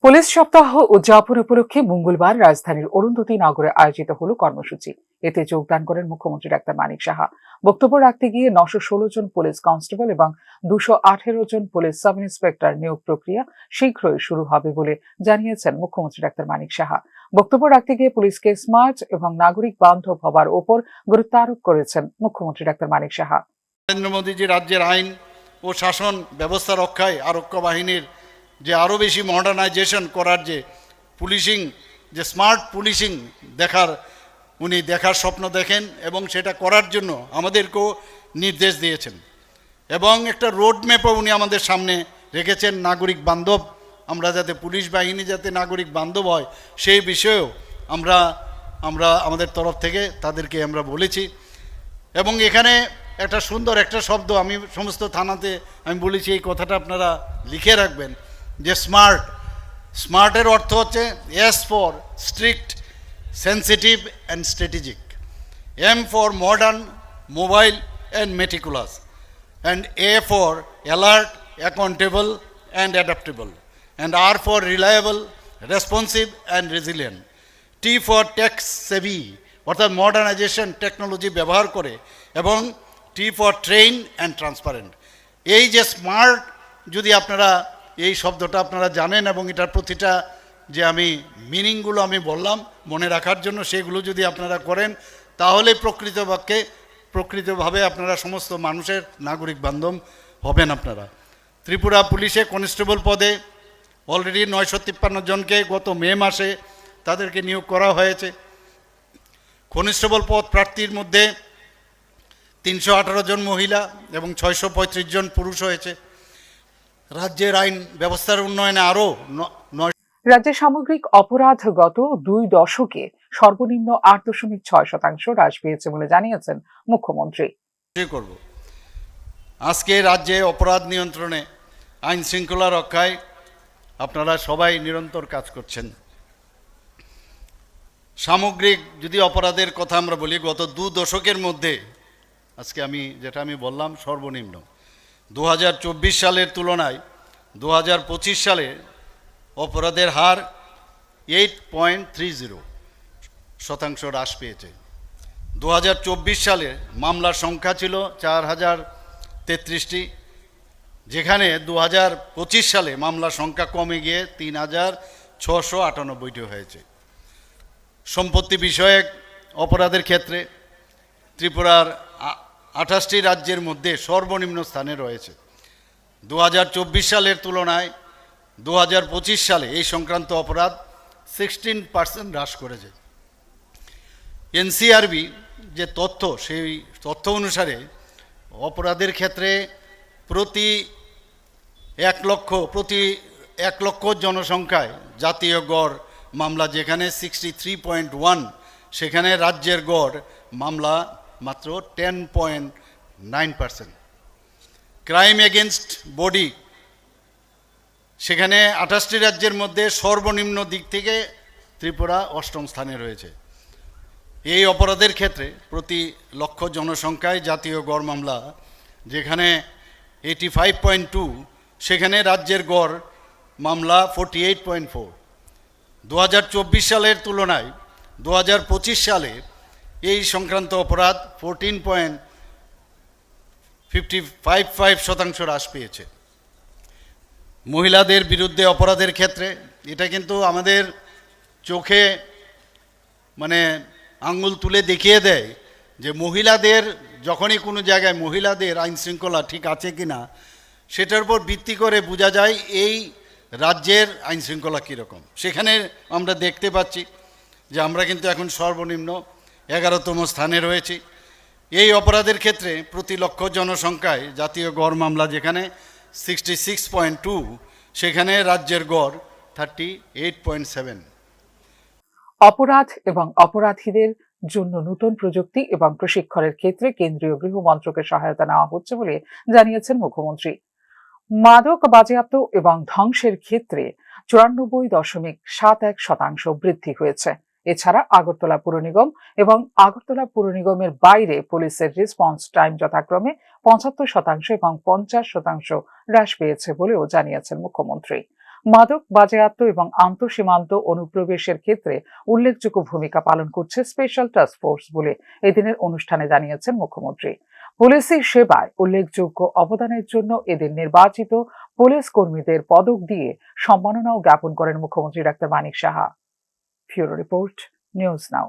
Police সপ্তাহ উদযাপন উপলক্ষে মঙ্গলবার রাজধানীর অরুন্ধতী নগরে আয়োজিত হল কর্মসূচি। এতে যোগদান করেন মুখ্যমন্ত্রী ডাক্তার মানিক সাহা। বক্তব্য রাখতে গিয়ে 916 জন পুলিশ কনস্টেবল এবং 218 জন পুলিশ সাব ইন্সপেক্টর নিয়োগ প্রক্রিয়া শীঘ্রই শুরু হবে বলে জানিয়েছেন মুখ্যমন্ত্রী ডাক্তার মানিক সাহা। বক্তব্য রাখতে গিয়ে পুলিশকে স্মার্ট এবং নাগরিক বান্ধব হবার ওপর গুরুত্ব আরোপ করেছেন মুখ্যমন্ত্রী ডাক্তার মানিক সাহা। নরেন্দ্র মোদীজি রাজ্যের আইন ও শাসন ব্যবস্থা রক্ষায় আরক্ষী বাহিনীর যে আরও বেশি মডার্নাইজেশন করার যে পুলিশিং, যে স্মার্ট পুলিশিং উনি দেখার স্বপ্ন দেখেন এবং সেটা করার জন্য আমাদেরকেও নির্দেশ দিয়েছেন এবং একটা রোড ম্যাপও উনি আমাদের সামনে রেখেছেন। নাগরিক বান্ধব, আমরা যাতে পুলিশ বাহিনী যাতে নাগরিক বান্ধব হয় সেই বিষয়েও আমরা আমাদের তরফ থেকে তাদেরকে আমরা বলেছি। এবং এখানে একটা সুন্দর একটা শব্দ আমি সমস্ত থানাতে আমি বলেছি, এই কথাটা আপনারা লিখে রাখবেন যে স্মার্টের অর্থ হচ্ছে S for strict, sensitive and strategic, M for modern, mobile and meticulous, and A for alert, accountable and adaptable, and R for reliable, responsive and resilient, T for tech savvy অর্থাৎ মডার্নাইজেশন টেকনোলজি ব্যবহার করে, এবং T for train and transparent. এই যে smart, যদি আপনারা এই শব্দটা আপনারা জানেন এবং এটার প্রতিটা যে আমি মিনিংগুলো আমি বললাম মনে রাখার জন্য, সেগুলো যদি আপনারা করেন তাহলে প্রকৃতভাবে আপনারা সমস্ত মানুষের নাগরিক বান্ধব হবেন। আপনারা ত্রিপুরা পুলিশে কনস্টেবল পদে অলরেডি 953 জনকে গত মে মাসে তাদেরকে নিয়োগ করা হয়েছে। কনস্টেবল পদ প্রার্থীর মধ্যে 318 জন মহিলা এবং 635 জন পুরুষ হয়েছে। রাজ্যের আইন ব্যবস্থার উন্নয়নে আরও রাজ্যে সামগ্রিক অপরাধ গত 2 দশকে সর্বনিম্ন 8.6% হ্রাস পেয়েছে বলে জানিয়েছেন মুখ্যমন্ত্রী। আজকে রাজ্যে অপরাধ নিয়ন্ত্রণে, আইন শৃঙ্খলা রক্ষায় আপনারা সবাই নিরন্তর কাজ করছেন। সামগ্রিক যদি অপরাধের কথা আমরা বলি, গত 2 দশকের মধ্যে আজকে যেটা আমি বললাম সর্বনিম্ন 2024 সালের তুলনায় 2025 সালে অপরাধের হার 8.30% হ্রাস পেয়েছে। 2024 সালে মামলার সংখ্যা ছিল 4033টি, যেখানে 2025 সালে মামলার সংখ্যা কমে গিয়ে 3698টি হয়েছে। সম্পত্তি বিষয়ক অপরাধের ক্ষেত্রে ত্রিপুরার 28টি রাজ্যের মধ্যে সর্বনিম্ন স্থানে রয়েছে। 2024 সালের তুলনায় 2025 সালে এই সংক্রান্ত অপরাধ 16% হ্রাস করেছে। এনসিআরবি যে তথ্য, সেই তথ্য অনুসারে অপরাধের ক্ষেত্রে প্রতি 1 লক্ষ জনসংখ্যায় জাতীয় গড় মামলা যেখানে 63.1, সেখানে রাজ্যের গড় মামলা মাত্র 10.9%। ক্রাইম এগেনস্ট বডি, সেখানে 28টি রাজ্যের মধ্যে সর্বনিম্ন দিক থেকে ত্রিপুরা 8ম স্থানে রয়েছে। এই অপরাধের ক্ষেত্রে প্রতি লক্ষ জনসংখ্যায় জাতীয় গড় মামলা যেখানে 85.2, সেখানে রাজ্যের গড় মামলা 48.4। 2024 সালের তুলনায় 2025 সালে এই সংক্রান্ত অপরাধ 14.55% হ্রাস পেয়েছে। মহিলাদের বিরুদ্ধে অপরাধের ক্ষেত্রে এটা কিন্তু আমাদের চোখে আঙ্গুল তুলে দেখিয়ে দেয় যে মহিলাদের যখনই কোনো জায়গায় মহিলাদের আইন শৃঙ্খলা ঠিক আছে কিনা, সেটার উপর ভিত্তি করে বোঝা যায় এই রাজ্যের আইন শৃঙ্খলা কীরকম। সেখানে আমরা দেখতে পাচ্ছি যে আমরা কিন্তু এখন সর্বনিম্ন 11তম স্থানে রয়েছি। এই অপরাধের ক্ষেত্রে প্রতি লক্ষ জনসংখ্যায় জাতীয় গড় মামলা যেখানে 66.2, সেখানে রাজ্যের গড় 38.7। অপরাধ এবং অপরাধীদের জন্য নতুন প্রযুক্তি এবং প্রশিক্ষণের ক্ষেত্রে কেন্দ্রীয় গৃহ মন্ত্রকের সহায়তা নেওয়া হচ্ছে বলে জানিয়েছেন মুখ্যমন্ত্রী। মাদক বাজেয়াপ্ত এবং ধ্বংসের ক্ষেত্রে 94.71% বৃদ্ধি হয়েছে। এছাড়া আগরতলা পুর নিগম এবং আগরতলা পুর নিগমের বাইরে পুলিশের রেসপন্স টাইম যথাক্রমে 75% এবং 50% হ্রাস পেয়েছে বলেও জানিয়েছেন মুখ্যমন্ত্রী। মাদক বাজেয়াপ্ত এবং আন্তঃসীমান্ত অনুপ্রবেশের ক্ষেত্রে উল্লেখযোগ্য ভূমিকা পালন করছে স্পেশাল টাস্ক ফোর্স বলে এদিনের অনুষ্ঠানে জানিয়েছেন মুখ্যমন্ত্রী। পুলিশি সেবায় উল্লেখযোগ্য অবদানের জন্য এদের নির্বাচিত পুলিশ কর্মীদের পদক দিয়ে সম্মাননাও জ্ঞাপন করেন মুখ্যমন্ত্রী doctor Manik Saha. Bureau report, news নাও।